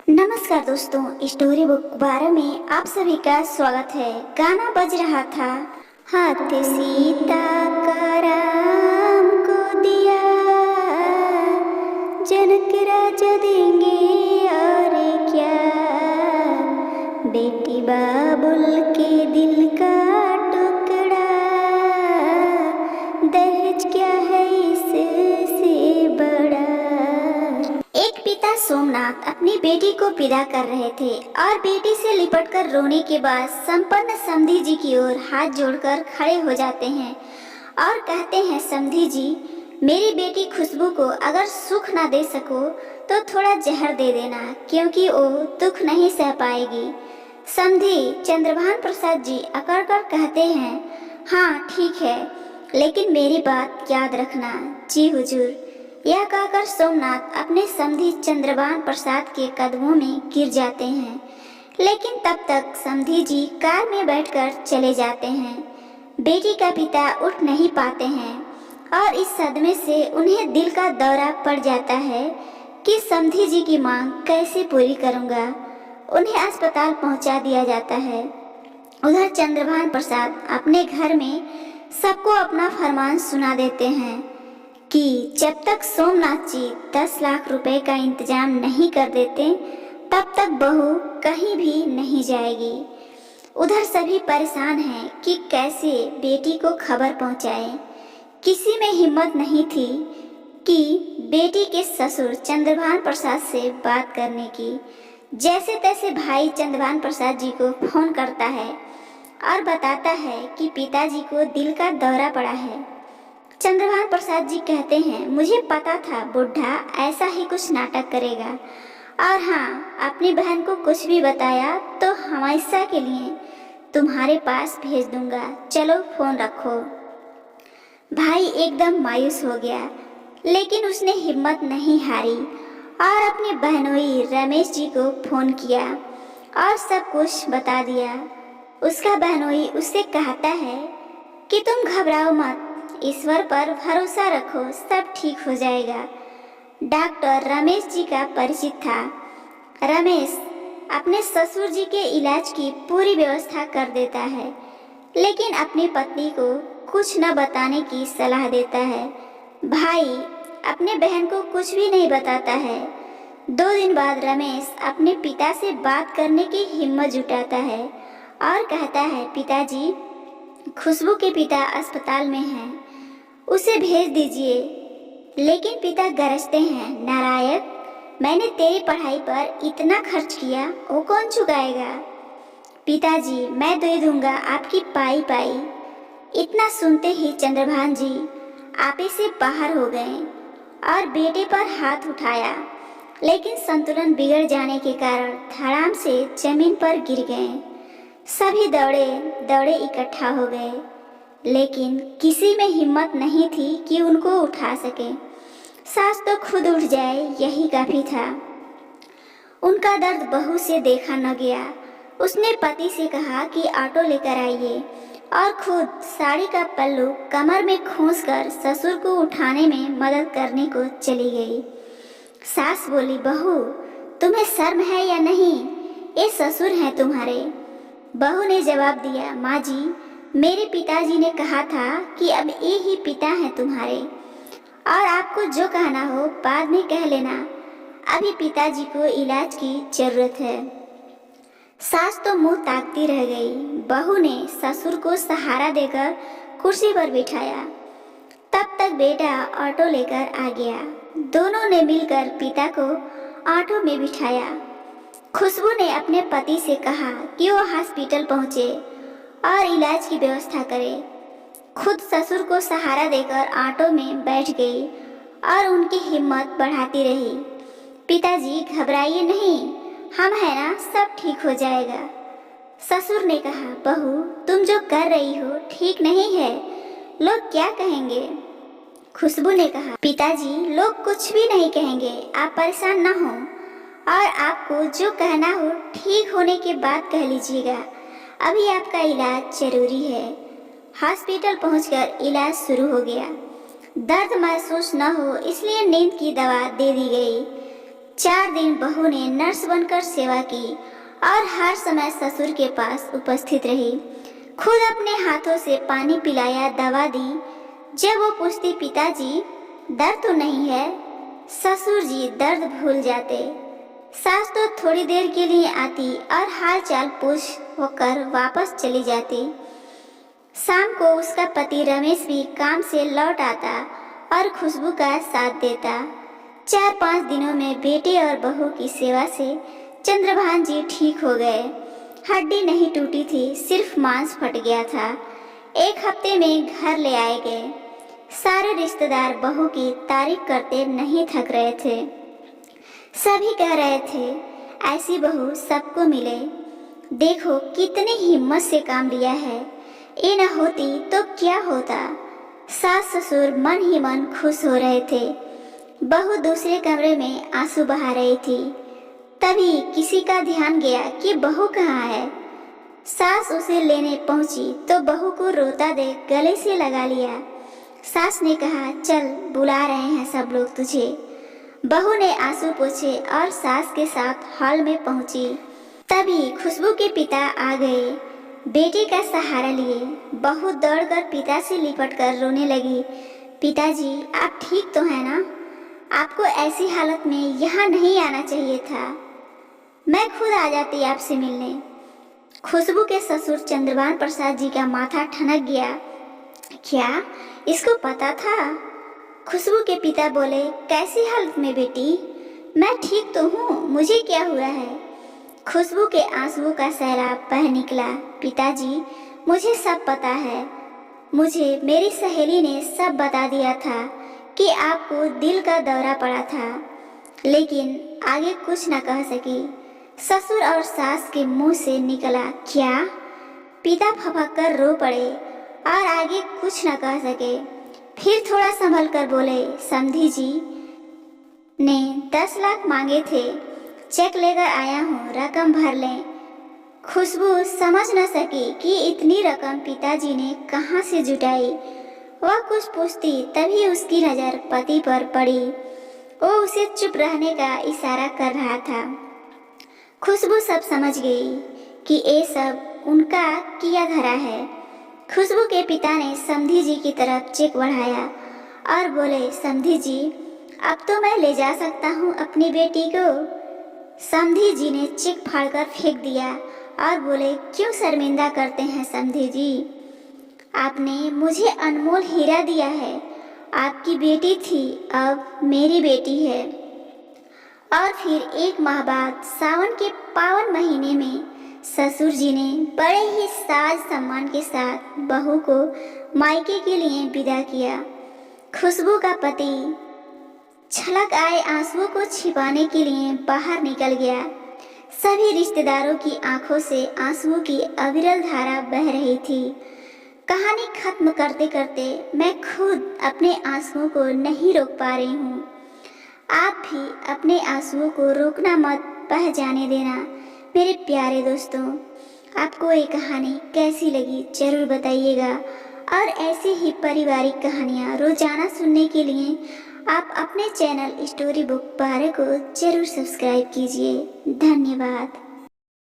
नमस्कार दोस्तों, story book 12 में आप सभी का स्वागत है। गाना बज रहा था, हाथ सीता का राम को दिया, जनक राजा देंगे और क्या, बेटी बाबुल के दिल का टुकड़ा, दहेज क्या है इससे बड़ा। एक पिता सोमनाथ अपनी बेटी को विदा कर रहे थे और बेटी से लिपटकर रोने के बाद संपन्न समधी जी की ओर हाथ जोड़कर खड़े हो जाते हैं और कहते हैं, समधी जी, मेरी बेटी खुशबू को अगर सुख ना दे सको तो थोड़ा जहर दे देना, क्योंकि वो दुख नहीं सह पाएगी। समधी चंद्रभान प्रसाद जी अकड़ कर कहते हैं, हाँ ठीक है, लेकिन मेरी बात याद रखना। जी हुजूर। यह कहकर सोमनाथ अपने समधी चंद्रभान प्रसाद के कदमों में गिर जाते हैं, लेकिन तब तक समधी जी कार में बैठकर चले जाते हैं। बेटी का पिता उठ नहीं पाते हैं और इस सदमे से उन्हें दिल का दौरा पड़ जाता है कि समधी जी की मांग कैसे पूरी करूंगा। उन्हें अस्पताल पहुंचा दिया जाता है। उधर चंद्रभान प्रसाद अपने घर में सबको अपना फरमान सुना देते हैं कि जब तक सोमनाथ जी 10 लाख रुपए का इंतजाम नहीं कर देते तब तक बहू कहीं भी नहीं जाएगी। उधर सभी परेशान हैं कि कैसे बेटी को खबर पहुंचाएं। किसी में हिम्मत नहीं थी कि बेटी के ससुर चंद्रभान प्रसाद से बात करने की। जैसे तैसे भाई चंद्रभान प्रसाद जी को फोन करता है और बताता है कि पिताजी को दिल का दौरा पड़ा है। चंद्रभान प्रसाद जी कहते हैं, मुझे पता था बुढ़ा ऐसा ही कुछ नाटक करेगा, और हाँ, अपनी बहन को कुछ भी बताया तो हमेशा के लिए तुम्हारे पास भेज दूंगा, चलो फोन रखो। भाई एकदम मायूस हो गया, लेकिन उसने हिम्मत नहीं हारी और अपने बहनोई रमेश जी को फोन किया और सब कुछ बता दिया। उसका बहनोई उससे कहता है कि तुम घबराओ मत, ईश्वर पर भरोसा रखो, सब ठीक हो जाएगा। डॉक्टर रमेश जी का परिचित था। रमेश अपने ससुर जी के इलाज की पूरी व्यवस्था कर देता है, लेकिन अपनी पत्नी को कुछ न बताने की सलाह देता है। भाई अपने बहन को कुछ भी नहीं बताता है। 2 दिन बाद रमेश अपने पिता से बात करने की हिम्मत जुटाता है और कहता है, पिताजी, खुशबू के पिता अस्पताल में हैं, उसे भेज दीजिए। लेकिन पिता गरजते हैं, नारायण, मैंने तेरी पढ़ाई पर इतना खर्च किया, वो कौन चुकाएगा? पिताजी, मैं दे दूंगा आपकी पाई पाई। इतना सुनते ही चंद्रभान जी आपे से बाहर हो गए और बेटे पर हाथ उठाया, लेकिन संतुलन बिगड़ जाने के कारण धड़ाम से जमीन पर गिर गए। सभी दौड़े दौड़े इकट्ठा हो गए, लेकिन किसी में हिम्मत नहीं थी कि उनको उठा सके। सास तो खुद उठ जाए यही काफी था। उनका दर्द बहू से देखा न गया। उसने पति से कहा कि ऑटो लेकर आइए और खुद साड़ी का पल्लू कमर में खोसकर ससुर को उठाने में मदद करने को चली गई। सास बोली, बहू, तुम्हें शर्म है या नहीं? ये ससुर हैं तुम्हारे। बहू ने जवाब दिया, माँ जी, मेरे पिताजी ने कहा था कि अब ये ही पिता हैं तुम्हारे, और आपको जो कहना हो बाद में कह लेना, अभी पिताजी को इलाज की जरूरत है। सास तो मुंह ताकती रह गई। बहू ने ससुर को सहारा देकर कुर्सी पर बिठाया। तब तक बेटा ऑटो लेकर आ गया। दोनों ने मिलकर पिता को ऑटो में बिठाया। खुशबू ने अपने पति से कहा कि वो हॉस्पिटल पहुंचे और इलाज की व्यवस्था करे। खुद ससुर को सहारा देकर ऑटो में बैठ गई और उनकी हिम्मत बढ़ाती रही। पिताजी, घबराइए नहीं, हम हैं ना, सब ठीक हो जाएगा। ससुर ने कहा, बहू, तुम जो कर रही हो ठीक नहीं है, लोग क्या कहेंगे? खुशबू ने कहा, पिताजी, लोग कुछ भी नहीं कहेंगे, आप परेशान ना हो, और आपको जो कहना हो ठीक होने के बाद कह लीजिएगा। अभी आपका इलाज जरूरी है। हॉस्पिटल पहुंचकर इलाज शुरू हो गया। दर्द महसूस न हो इसलिए नींद की दवा दे दी गई। 4 दिन बहू ने नर्स बनकर सेवा की और हर समय ससुर के पास उपस्थित रही। खुद अपने हाथों से पानी पिलाया, दवा दी। जब वो पूछती, पिताजी दर्द तो नहीं है? ससुर जी दर्द भूल जाते। सास तो थोड़ी देर के लिए आती और हाल चाल पूछ होकर वापस चली जाती। शाम को उसका पति रमेश भी काम से लौट आता और खुशबू का साथ देता। 4-5 दिनों में बेटे और बहू की सेवा से चंद्रभान जी ठीक हो गए। हड्डी नहीं टूटी थी, सिर्फ मांस फट गया था। 1 हफ्ते में घर ले आए गए। सारे रिश्तेदार बहू की तारीफ करते नहीं थक रहे थे। सभी कह रहे थे, ऐसी बहू सबको मिले। देखो कितनी हिम्मत से काम लिया है, ये न होती तो क्या होता। सास ससुर मन ही मन खुश हो रहे थे। बहू दूसरे कमरे में आंसू बहा रही थी। तभी किसी का ध्यान गया कि बहू कहाँ है। सास उसे लेने पहुंची तो बहू को रोता देख गले से लगा लिया। सास ने कहा, चल बुला रहे हैं सब लोग तुझे। बहू ने आंसू पोंछे और सास के साथ हॉल में पहुंची। तभी खुशबू के पिता आ गए, बेटे का सहारा लिए। बहू दौड़कर पिता से लिपटकर रोने लगी। पिताजी आप ठीक तो हैं ना? आपको ऐसी हालत में यहाँ नहीं आना चाहिए था। मैं खुद आ जाती आपसे मिलने। खुशबू के ससुर चंद्रभान प्रसाद जी का माथा ठनक गया। क्या इसको पता था? खुशबू के पिता बोले, कैसी हालत में बेटी? मैं ठीक तो हूँ, मुझे क्या हुआ है? खुशबू के आंसुओं का सैलाब बह निकला। पिताजी मुझे सब पता है। मुझे मेरी सहेली ने सब बता दिया था कि आपको दिल का दौरा पड़ा था, लेकिन आगे कुछ न कह सकी। ससुर और सास के मुंह से निकला, क्या? पिता फपक कर रो पड़े और आगे कुछ न कह सके। फिर थोड़ा संभल कर बोले, समधी जी ने 10 लाख मांगे थे, चेक लेकर आया हूँ, रकम भर लें। खुशबू समझ न सकी कि इतनी रकम पिताजी ने कहाँ से जुटाई। वह कुछ पूछती, तभी उसकी नज़र पति पर पड़ी। वो उसे चुप रहने का इशारा कर रहा था। खुशबू सब समझ गई कि ये सब उनका किया धरा है। खुशबू के पिता ने समधी जी की तरफ चेक बढ़ाया और बोले, समधी जी अब तो मैं ले जा सकता हूँ अपनी बेटी को। समधी जी ने चेक फाड़कर फेंक दिया और बोले, क्यों शर्मिंदा करते हैं समधी जी? आपने मुझे अनमोल हीरा दिया है। आपकी बेटी थी, अब मेरी बेटी है। और फिर 1 माह बाद सावन के पावन महीने में ससुर जी ने बड़े ही साज सम्मान के साथ बहू को मायके के लिए विदा किया। खुशबू का पति छलक आए आंसुओं को छिपाने के लिए बाहर निकल गया। सभी रिश्तेदारों की आंखों से आंसुओं की अविरल धारा बह रही थी। कहानी खत्म करते करते मैं खुद अपने आंसुओं को नहीं रोक पा रही हूँ। आप भी अपने आंसुओं को रोकना मत, बह जाने देना। मेरे प्यारे दोस्तों, आपको ये कहानी कैसी लगी जरूर बताइएगा। और ऐसी ही पारिवारिक कहानियाँ रोजाना सुनने के लिए आप अपने चैनल स्टोरी बुक 12 को जरूर सब्सक्राइब कीजिए। धन्यवाद।